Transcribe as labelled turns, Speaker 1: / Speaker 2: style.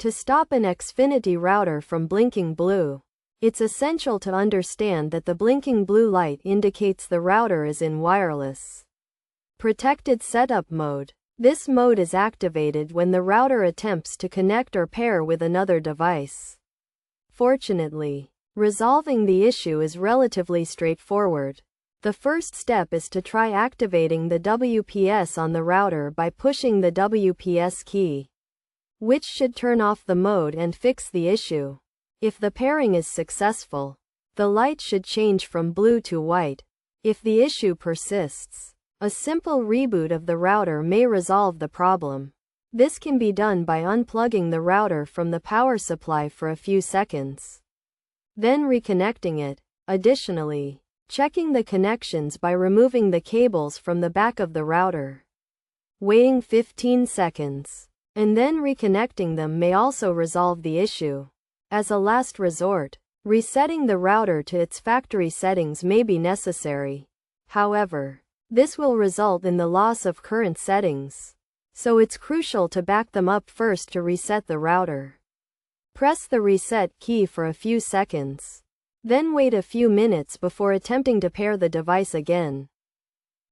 Speaker 1: To stop an Xfinity router from blinking blue, it's essential to understand that the blinking blue light indicates the router is in wireless protected setup mode. This mode is activated when the router attempts to connect or pair with another device. Fortunately, resolving the issue is relatively straightforward. The first step is to try activating the WPS on the router by pushing the WPS key, which should turn off the mode and fix the issue. If the pairing is successful, the light should change from blue to white. If the issue persists, a simple reboot of the router may resolve the problem. This can be done by unplugging the router from the power supply for a few seconds, then reconnecting it. Additionally, checking the connections by removing the cables from the back of the router, waiting 15 seconds, and then reconnecting them may also resolve the issue. As a last resort, resetting the router to its factory settings may be necessary. However, this will result in the loss of current settings, so it's crucial to back them up first to reset the router. Press the reset key for a few seconds, then wait a few minutes before attempting to pair the device again.